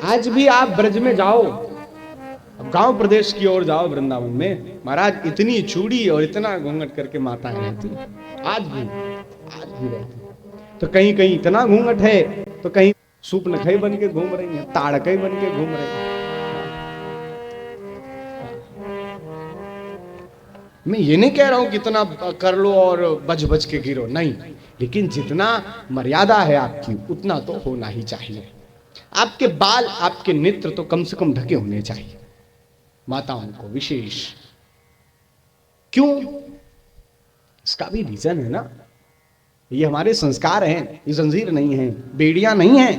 आज भी आप ब्रज में जाओ, गांव प्रदेश की ओर जाओ, वृंदावन में महाराज इतनी चूड़ी और इतना घूंघट करके माताएं रहती, आज भी रहती। तो कहीं कहीं इतना घूंघट है तो कहीं सूपनखई बन के घूम रही है, ताड़कई बन के घूम रही है। मैं ये नहीं कह रहा हूं कितना कर लो और बज बज के गिरो, नहीं, लेकिन जितना मर्यादा है आपकी उतना तो होना ही चाहिए। आपके बाल, आपके नेत्र तो कम से कम ढके होने चाहिए, माताओं को विशेष। क्यों? इसका भी रीजन है ना, ये हमारे संस्कार हैं, ये जंजीर नहीं है, बेड़ियां नहीं है।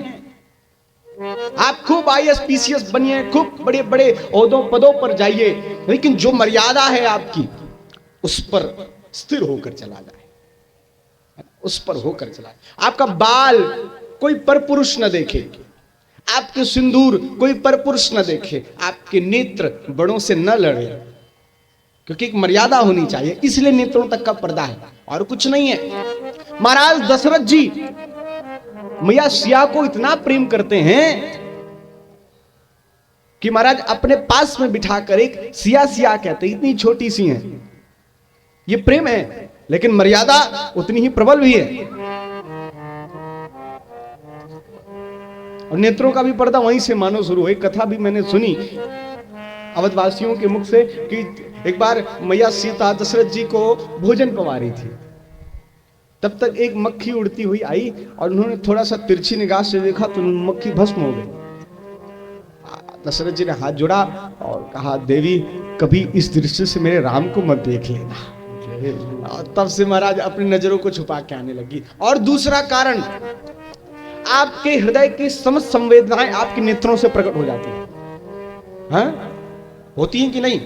आप खूब IAS PCS बनिए, खूब बड़े बड़े ओहदों पदों पर जाइए, लेकिन जो मर्यादा है आपकी उस पर स्थिर होकर चला जाए, उस पर होकर चला। आपका बाल कोई परपुरुष न देखे, आपके सिंदूर कोई परपुरुष न देखे, आपके नेत्र बड़ों से न लड़े, क्योंकि एक मर्यादा होनी चाहिए, इसलिए नेत्रों तक का पर्दा है और कुछ नहीं है। महाराज दशरथ जी मैया सिया को इतना प्रेम करते हैं कि महाराज अपने पास में बिठाकर एक सिया सिया कहते, इतनी छोटी सी है, ये प्रेम है, लेकिन मर्यादा उतनी ही प्रबल भी है। और नेत्रों का भी पर्दा वहीं से मानो शुरू हुई। कथा भी मैंने सुनी अवधवासियों के मुख से कि एक बार मैया सीता दशरथ जी को भोजन पवा रही थी, तब तक एक मक्खी उड़ती हुई आई और उन्होंने थोड़ा सा तिरछी निगाह से देखा तो मक्खी भस्म हो गई। दशरथ जी ने हाथ जोड़ा और कहा, देवी कभी इस दृष्टि से मेरे राम को मत देख लेना। और तब से महाराज अपनी नजरों को छुपा के आने लगी। और दूसरा कारण, आपके हृदय की समस्त संवेदनाएं आपके नेत्रों से प्रकट हो जाती हैं। हाँ? होती हैं कि नहीं?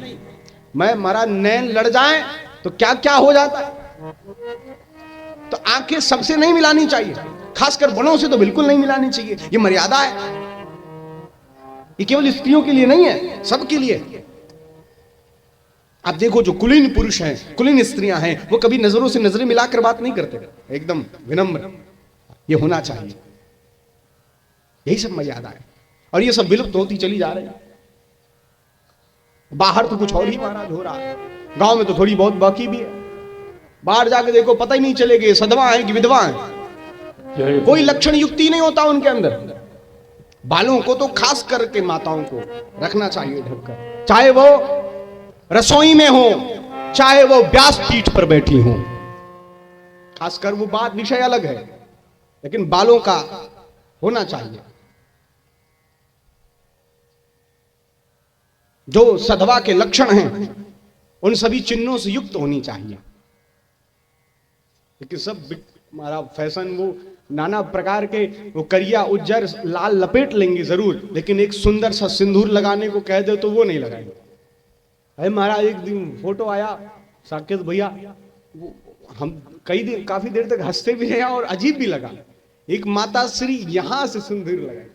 मैं महाराज नैन लड़ जाए तो क्या क्या हो जाता है। तो आंखें सबसे नहीं मिलानी चाहिए, खासकर बड़ों से तो बिल्कुल नहीं मिलानी चाहिए, ये मर्यादा है। ये केवल स्त्रियों के लिए नहीं है, सबके लिए। आप देखो जो कुलीन पुरुष हैं, कुलीन स्त्रियां हैं, वो कभी नजरों से नजरें मिलाकर बात नहीं करते, एकदम विनम्र। ये होना चाहिए, यही सब मर्यादा है। और ये सब विलुप्त होती चली जा रही है। बाहर तो कुछ और ही महाराज हो रहा है, गांव में तो थोड़ी बहुत बाकी भी है। बाहर जाके देखो पता ही नहीं चलेगा सधवा है कि विधवा है, कोई लक्षण युक्ति नहीं होता उनके अंदर। बालों को तो खास करके माताओं को रखना चाहिए ढककर, चाहे वो रसोई में हो, चाहे वो व्यास पीठ पर बैठी हो। खासकर वो बात विषय अलग है, लेकिन बालों का होना चाहिए। जो सधवा के लक्षण हैं उन सभी चिन्हों से युक्त होनी चाहिए। लेकिन सब हमारा फैशन, वो नाना प्रकार के वो करिया उज्जर लाल लपेट लेंगे जरूर, लेकिन एक सुंदर सा सिंदूर लगाने को कह दे तो वो नहीं लगाएंगे। अरे महाराज एक दिन फोटो आया, साकेत भैया, हम काफी देर तक हंसते भी रहे और अजीब भी लगा। एक माता श्री यहां से सिंदूर लगाई,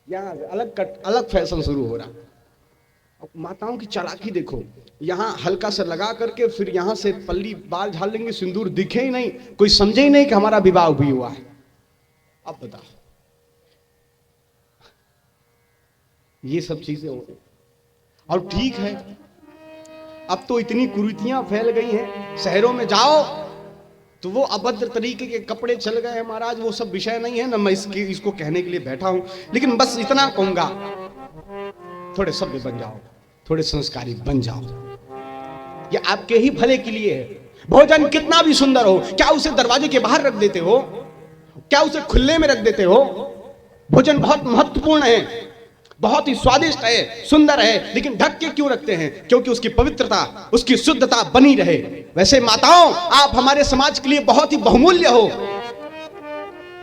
यहां से अलग फैशन शुरू हो रहा। अब माताओं की चालाकी देखो, यहां हल्का सा लगा करके फिर यहां से पल्ली बाल झाड़ लेंगे, सिंदूर दिखे ही नहीं, कोई समझे ही नहीं कि हमारा विवाह भी हुआ है। अब बताओ, ये सब चीजें हो रही। और ठीक है, अब तो इतनी कुरीतियां फैल गई हैं, शहरों में जाओ तो वो अभद्र तरीके के कपड़े चल गए हैं महाराज। वो सब विषय नहीं है ना, मैं इसको कहने के लिए बैठा हूं, लेकिन बस इतना कहूंगा, थोड़े सभ्य बन जाओ, थोड़े संस्कारी बन जाओ, ये आपके ही भले के लिए है। भोजन कितना भी सुंदर हो, क्या उसे दरवाजे के बाहर रख देते हो? क्या उसे खुले में रख देते हो? भोजन बहुत महत्वपूर्ण है, बहुत ही स्वादिष्ट है, सुंदर है, लेकिन ढक के क्यों रखते हैं? क्योंकि उसकी पवित्रता, उसकी शुद्धता बनी रहे। वैसे माताओं, आप हमारे समाज के लिए बहुत ही बहुमूल्य हो,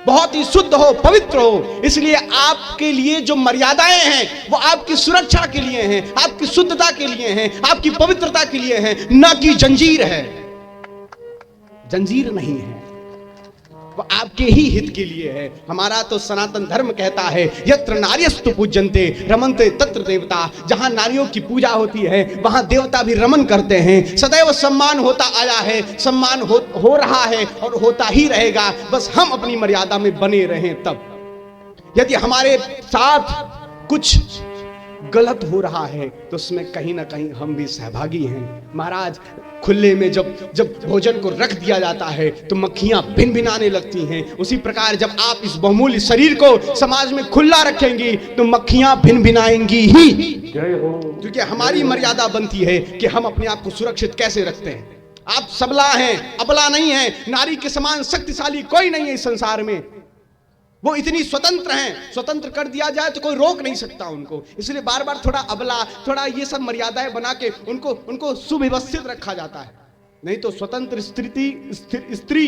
बहुत ही शुद्ध हो, पवित्र हो, इसलिए आपके लिए जो मर्यादाएं हैं वो आपकी सुरक्षा के लिए हैं, आपकी शुद्धता के लिए हैं, आपकी पवित्रता के लिए हैं, ना कि जंजीर है। जंजीर नहीं है, वो आपके ही हित के लिए है। हमारा तो सनातन धर्म कहता है, यत्र नार्यस्तु पूज्यन्ते रमन्ते तत्र देवता। जहां नारियों की पूजा होती है वहां देवता भी रमन करते हैं। सदैव सम्मान होता आया है, सम्मान हो रहा है और होता ही रहेगा। बस हम अपनी मर्यादा में बने रहें तब। यदि हमारे साथ कुछ गलत हो रहा है तो उसमें कहीं ना कहीं हम भी सहभागी हैं। महाराज, खुले में जब भोजन को रख दिया जाता है तो मक्खियां भिन भिनाने लगती हैं। उसी प्रकार जब आप इस बहुमूल्य शरीर को समाज में खुला रखेंगी तो मक्खियां भिन भिनाएंगी ही, क्योंकि हमारी मर्यादा बनती है कि हम अपने आप को सुरक्षित कैसे रखते हैं। आप सबला हैं, अबला नहीं हैं। नारी के समान शक्तिशाली कोई नहीं है इस संसार में। वो इतनी स्वतंत्र हैं, स्वतंत्र कर दिया जाए तो कोई रोक नहीं सकता उनको। इसलिए बार बार थोड़ा अबला, थोड़ा ये सब मर्यादाएं बना के उनको सुव्यवस्थित रखा जाता है। नहीं तो स्वतंत्र स्त्री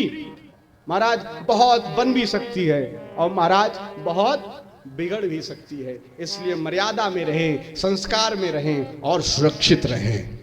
महाराज बहुत बन भी सकती है और महाराज बहुत बिगड़ भी सकती है। इसलिए मर्यादा में रहें, संस्कार में रहें और सुरक्षित रहें।